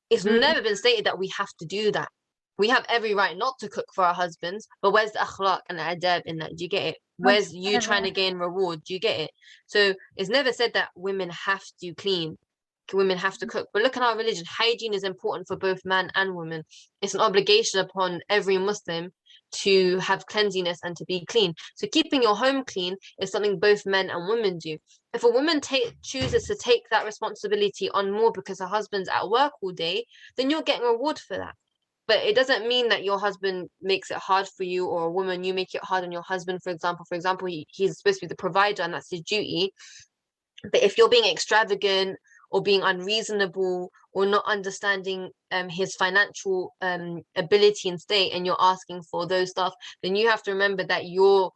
It's mm, never been stated that we have to do that. We have every right not to cook for our husbands, but where's the akhlaq and adab in that? Do you get it? Where's you 100%, trying yeah. to gain reward? Do you get it? So it's never said that women have to clean, women have to cook. But look at our religion. Hygiene is important for both man and woman. It's an obligation upon every Muslim to have cleanliness and to be clean. So keeping your home clean is something both men and women do. If a woman chooses to take that responsibility on more because her husband's at work all day, then you're getting a reward for that. But it doesn't mean that your husband makes it hard for you, or a woman, you make it hard on your husband, for example. For example, he's supposed to be the provider and that's his duty. But if you're being extravagant or being unreasonable or not understanding his financial ability and state, and you're asking for those stuff, then you have to remember that you're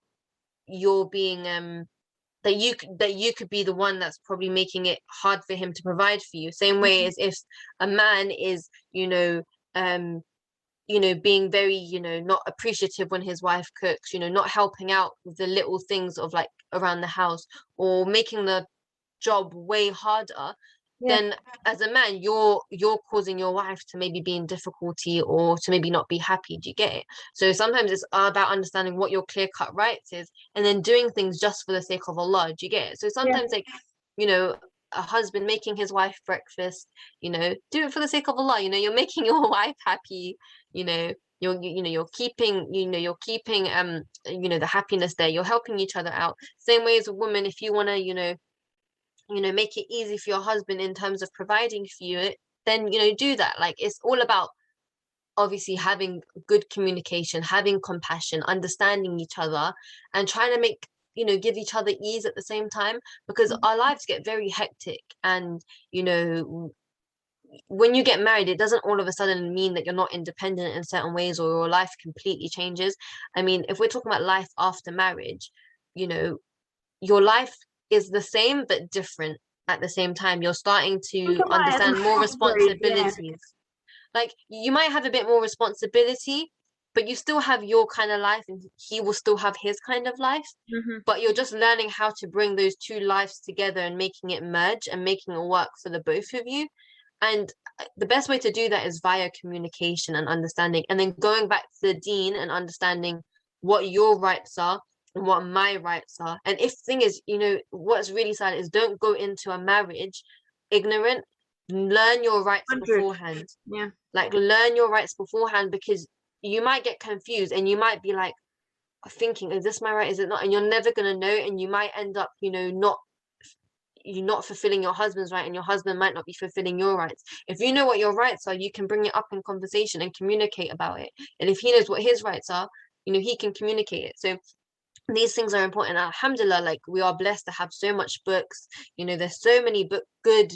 being that you could be the one that's probably making it hard for him to provide for you. Same way as if a man is being very, not appreciative when his wife cooks, not helping out with the little things of like around the house, or making the job way harder, Yeah. then as a man you're causing your wife to maybe be in difficulty or to maybe not be happy. Do you get it? So sometimes it's about understanding what your clear-cut rights is, and then doing things just for the sake of Allah. Do you get it? So sometimes like a husband making his wife breakfast, do it for the sake of Allah. You're making your wife happy. You're keeping the happiness there. You're helping each other out. Same way as a woman, if you want to make it easy for your husband in terms of providing for you, then do that. Like, it's all about obviously having good communication, having compassion, understanding each other, and trying to make give each other ease at the same time, because our lives get very hectic. And when you get married, it doesn't all of a sudden mean that you're not independent in certain ways or your life completely changes. I mean, if we're talking about life after marriage, your life is the same but different at the same time. You're starting Think to about it as understand an more upgrade, yeah. responsibilities. Like, you might have a bit more responsibility, but you still have your kind of life and he will still have his kind of life. But you're just learning how to bring those two lives together and making it merge and making it work for the both of you. And the best way to do that is via communication and understanding, and then going back to the deen and understanding what your rights are and what my rights are. And if the thing is, what's really sad is, don't go into a marriage ignorant. Learn your rights 100. beforehand. Yeah. Like, learn your rights beforehand, because you might get confused and you might be like thinking, is this my right, is it not? And you're never going to know, and you might end up not fulfilling your husband's right, and your husband might not be fulfilling your rights. If you know what your rights are, you can bring it up in conversation and communicate about it. And if he knows what his rights are, he can communicate it. So these things are important. Alhamdulillah, like, we are blessed to have so much books. There's so many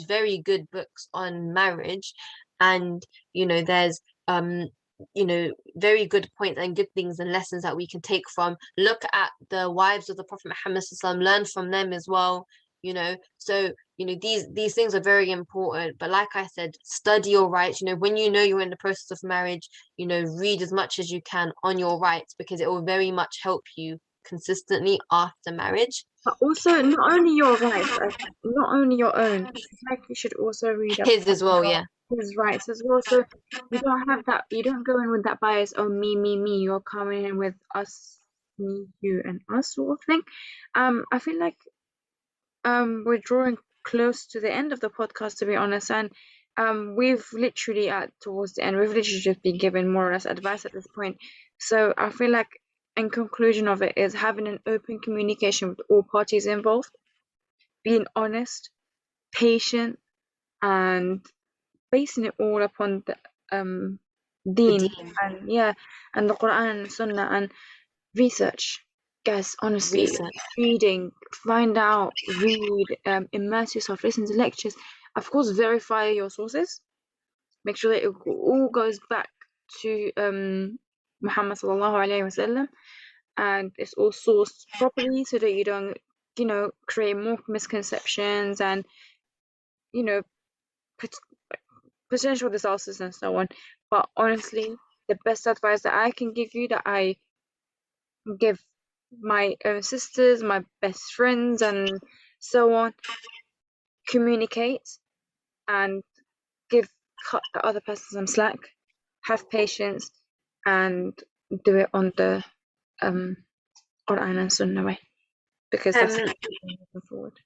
very good books on marriage. And there's very good points and good things and lessons that we can take from. Look at the wives of the Prophet Muhammad sallallahu, learn from them as well. So these things are very important. But like I said, study your rights. When you're in the process of marriage, read as much as you can on your rights, because it will very much help you consistently after marriage. But also, not only your rights, not only your own. Like, you should also read up His as well, yeah. his rights as well. So you don't have that. You don't go in with that bias. Oh, me, me, me. You're coming in with us, me, you, and us sort of thing. I feel like we're drawing close to the end of the podcast, to be honest, and we've literally towards the end, we've literally just been given more or less advice at this point. So I feel like, in conclusion of it, is having an open communication with all parties involved, being honest, patient, and basing it all upon the deen, deen. and the Quran and Sunnah, and research. Guys, honestly, Research. reading, find out, read, immerse yourself, listen to lectures. Of course, verify your sources. Make sure that it all goes back to Muhammad sallallahu alaihi wasallam, and it's all sourced properly, so that you don't, create more misconceptions and, potential disasters and so on. But honestly, the best advice that I can give you, that I give my own sisters, my best friends, and so on, communicate and cut the other person some slack, have patience, and do it on the Quran and Sunnah way, because that's Um, moving forward.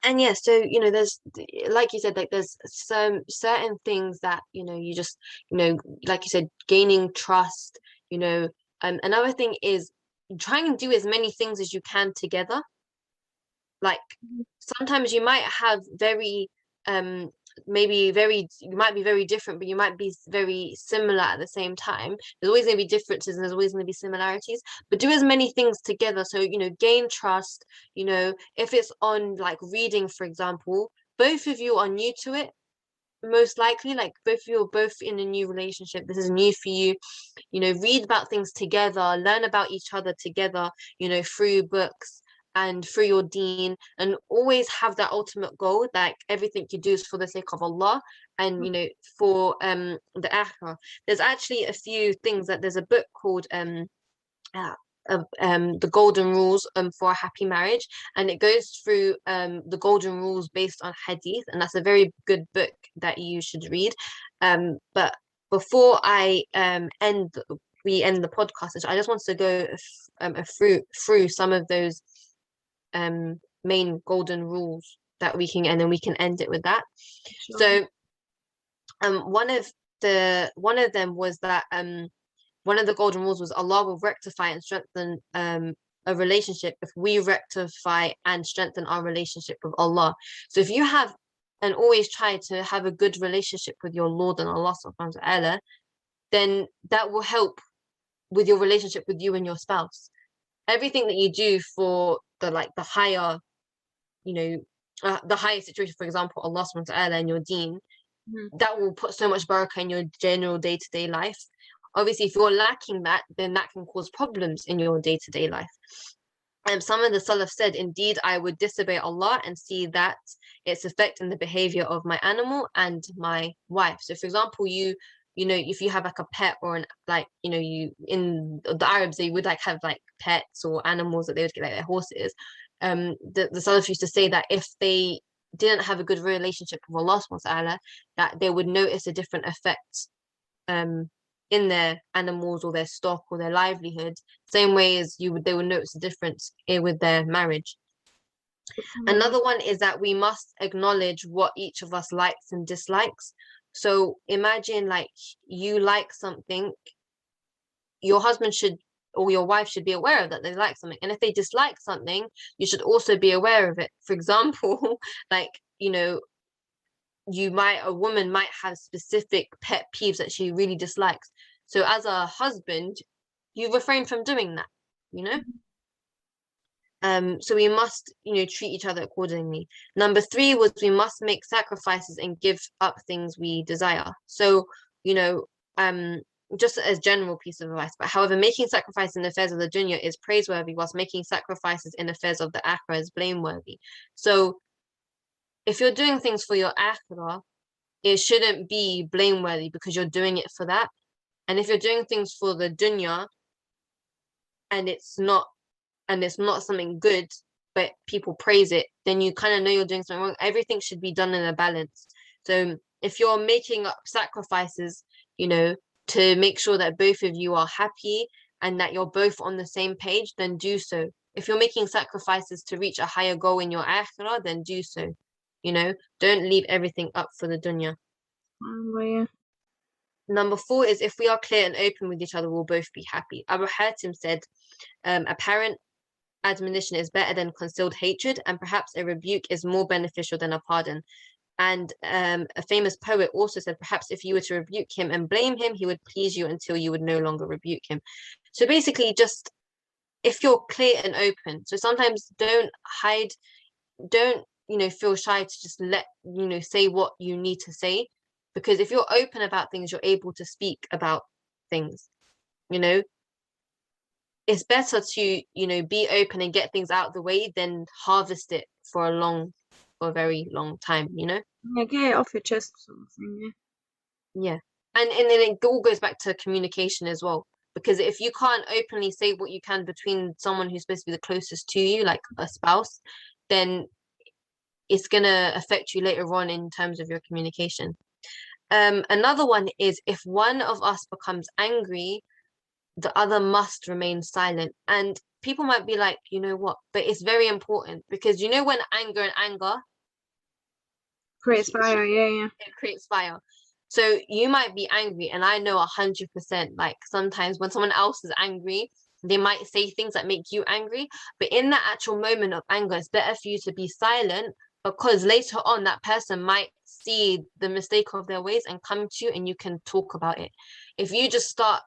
and yeah, so there's, like you said, like there's some certain things that you just like you said, gaining trust. Another thing is trying and do as many things as you can together. Like sometimes you might have very you might be very different, but you might be very similar at the same time. There's always going to be differences and there's always going to be similarities, but do as many things together. So gain trust. If it's on like reading, for example, both of you are new to it, most likely, like both of you are both in a new relationship, this is new for you. Read about things together, learn about each other together, through books and through your deen, and always have that ultimate goal, like everything you do is for the sake of Allah and for the akhirah. There's actually a few things that there's a book called uh, the golden rules for a happy marriage, and it goes through the golden rules based on hadith, and that's a very good book that you should read. But before I we end the podcast, I just want to go through some of those main golden rules that we can, and then we can end it with that. Sure. So one of them was that one of the golden rules was Allah will rectify and strengthen a relationship if we rectify and strengthen our relationship with Allah. So if you have and always try to have a good relationship with your Lord and Allah subhanahu wa ta'ala, then that will help with your relationship with you and your spouse. Everything that you do for the higher, the higher situation, for example, Allah subhanahu wa ta'ala and your deen, that will put so much barakah in your general day-to-day life. Obviously, if you're lacking that, then that can cause problems in your day-to-day life. Some of the Salaf said, indeed, I would disobey Allah and see that it's affecting the behavior of my animal and my wife. So, for example, if you have like a pet or you in the Arabs, they would have pets or animals that they would get, like their horses. The Salaf used to say that if they didn't have a good relationship with Allah subhanahu wa ta'ala, that they would notice a different effect in their animals or their stock or their livelihood, same way as they would notice a difference with their marriage. Another one is that we must acknowledge what each of us likes and dislikes. So imagine you like something, your husband should or your wife should be aware of that they like something, and if they dislike something, you should also be aware of it. For example, a woman might have specific pet peeves that she really dislikes. So as a husband, you refrain from doing that, so we must, treat each other accordingly. Number 3 was we must make sacrifices and give up things we desire. So, just as general piece of advice, but however, making sacrifices in the affairs of the dunya is praiseworthy, whilst making sacrifices in affairs of the akhirah is blameworthy. So if you're doing things for your akhirah, it shouldn't be blameworthy because you're doing it for that. And if you're doing things for the dunya and it's not something good, but people praise it, then you kind of know you're doing something wrong. Everything should be done in a balance. So if you're making up sacrifices, to make sure that both of you are happy and that you're both on the same page, then do so. If you're making sacrifices to reach a higher goal in your akhirah, then do so. Don't leave everything up for the dunya. Yeah. Number 4 is if we are clear and open with each other, we'll both be happy. Abu Hatim said, apparent admonition is better than concealed hatred, and perhaps a rebuke is more beneficial than a pardon. And a famous poet also said, perhaps if you were to rebuke him and blame him, he would please you until you would no longer rebuke him. So basically, just if you're clear and open, so sometimes don't hide, don't feel shy to just say what you need to say, because if you're open about things, you're able to speak about things. It's better to be open and get things out of the way than harvest it for a very long time. Yeah, get it off your chest sort of thing. Yeah. And then it all goes back to communication as well, because if you can't openly say what you can between someone who's supposed to be the closest to you, like a spouse, then it's gonna affect you later on in terms of your communication. Another one is if one of us becomes angry, the other must remain silent. And people might be like, you know what, but it's very important, because you know when anger Creates fire, yeah. it creates fire. So you might be angry, and I know 100%, like sometimes when someone else is angry, they might say things that make you angry. But in that actual moment of anger, it's better for you to be silent, because later on that person might see the mistake of their ways and come to you, and you can talk about it. If you just start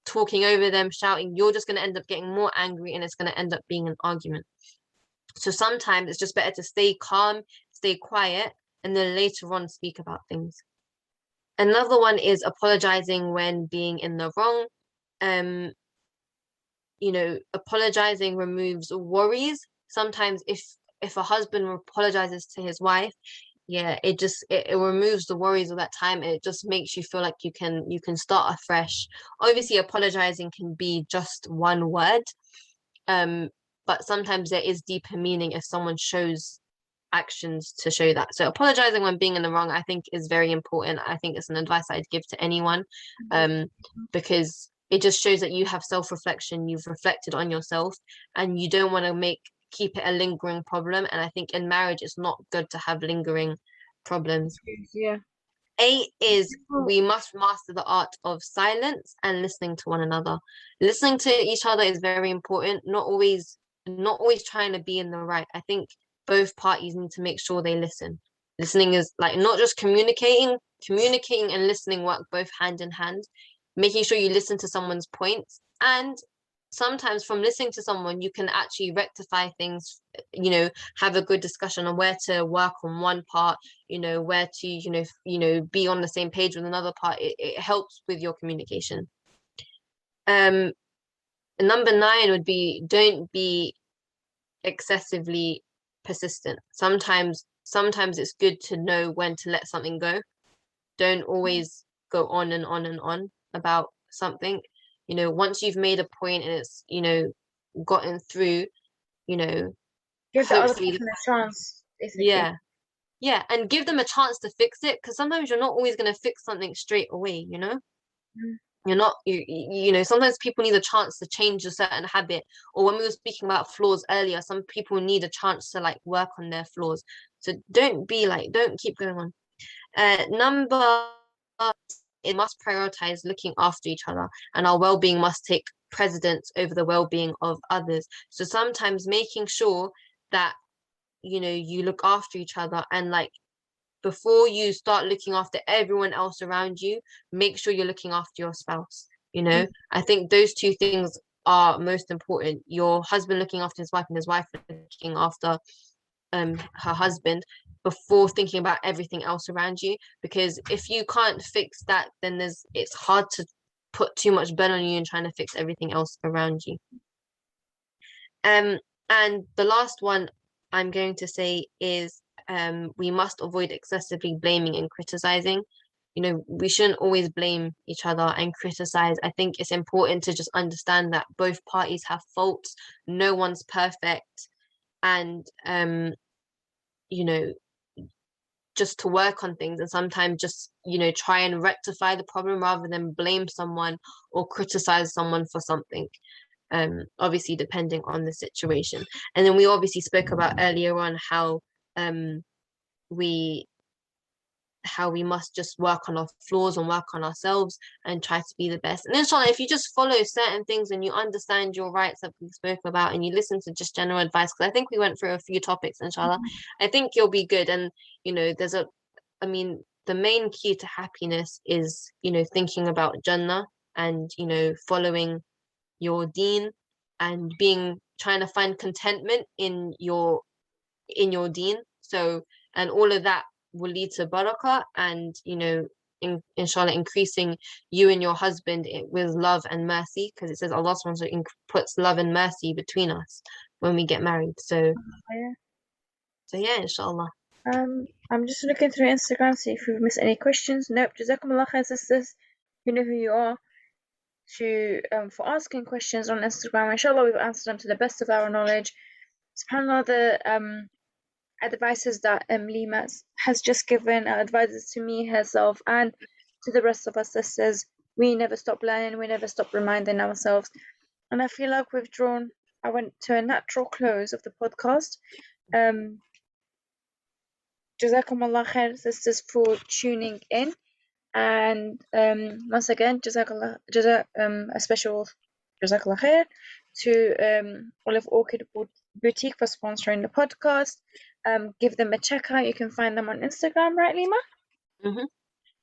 talking over them, shouting, you're just going to end up getting more angry, and it's going to end up being an argument. So sometimes it's just better to stay calm, stay quiet, and then later on speak about things. Another one is apologizing when being in the wrong. Apologizing removes worries. Sometimes if a husband apologizes to his wife, it removes the worries of that time. It just makes you feel like you can start afresh. Obviously, apologizing can be just one word, but sometimes there is deeper meaning if someone shows actions to show that. So apologizing when being in the wrong, I think, is very important. I think it's an advice I'd give to anyone, because it just shows that you have self-reflection, you've reflected on yourself, and you don't want to keep it a lingering problem. And I think in marriage it's not good to have lingering problems. Yeah. 8 is we must master the art of silence and listening to one another. Listening to each other is very important. Not always trying to be in the right. I think both parties need to make sure they listen. Listening is like not just communicating and listening work both hand in hand. Making sure you listen to someone's points, and sometimes from listening to someone you can actually rectify things, have a good discussion on where to work on one part, where to be on the same page with another part. It helps with your communication. Number 9 would be, don't be excessively persistent. Sometimes it's good to know when to let something go. Don't always go on and on and on about something. Once you've made a point and it's gotten through, Give the other hopefully person a chance, basically. yeah, and give them a chance to fix it, because sometimes you're not always going to fix something straight away. You're not, sometimes people need a chance to change a certain habit, or when we were speaking about flaws earlier, some people need a chance to like work on their flaws. So don't keep going on. Number, it must prioritize looking after each other, and our well-being must take precedence over the well-being of others. So sometimes making sure that you look after each other, and like before you start looking after everyone else around you, make sure you're looking after your spouse. I think those two things are most important. Your husband looking after his wife, and his wife looking after her husband, before thinking about everything else around you. Because if you can't fix that, then it's hard to put too much burden on you and trying to fix everything else around you. And the last one I'm going to say is, we must avoid excessively blaming and criticizing. We shouldn't always blame each other and criticize. I think it's important to just understand that both parties have faults. No one's perfect. And just to work on things, and sometimes just try and rectify the problem rather than blame someone or criticize someone for something, obviously depending on the situation. And then we obviously spoke about earlier on how we must just work on our flaws and work on ourselves and try to be the best. And inshallah, if you just follow certain things and you understand your rights that we spoke about, and you listen to just general advice, because I think we went through a few topics, inshallah, I think you'll be good. And the main key to happiness is thinking about Jannah, and following your deen, and trying to find contentment in your deen. So, and all of that will lead to barakah, and inshallah increasing you and your husband with love and mercy, because it says Allah subhanahu wa ta'ala puts love and mercy between us when we get married. So inshallah. I'm just looking through Instagram, see if we've missed any questions. Nope. Jazakumullah khair, sisters. You know who you are for asking questions on Instagram. Inshallah, we've answered them to the best of our knowledge. SubhanAllah, the advices that Lima has just given, advices to me herself and to the rest of our sisters. we never stop learning, we never stop reminding ourselves. And I feel like I went to a natural close of the podcast. Jazakum Allah khair, sisters, for tuning in. And once again, a special Jazakallah khair to Olive Orchid Boutique for sponsoring the podcast. Give them a check out. You can find them on Instagram, right, Lima? Mm-hmm.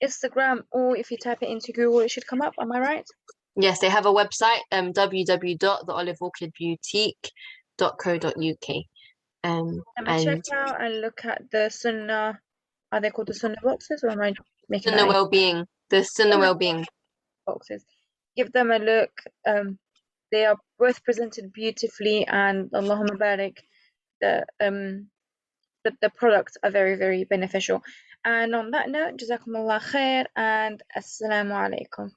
Instagram, or if you type it into Google, it should come up. Am I right? Yes, they have a website, www.theoliveorchidboutique.co.uk. And And check out and look at the Sunnah. Are they called the Sunnah boxes, or am I making Sunnah that well-being, the Sunnah well-being. boxes? Give them a look. They are both presented beautifully, and Allahumma barik, the products are very, very beneficial. And on that note, Jazakumullah khair and Assalamu Alaikum.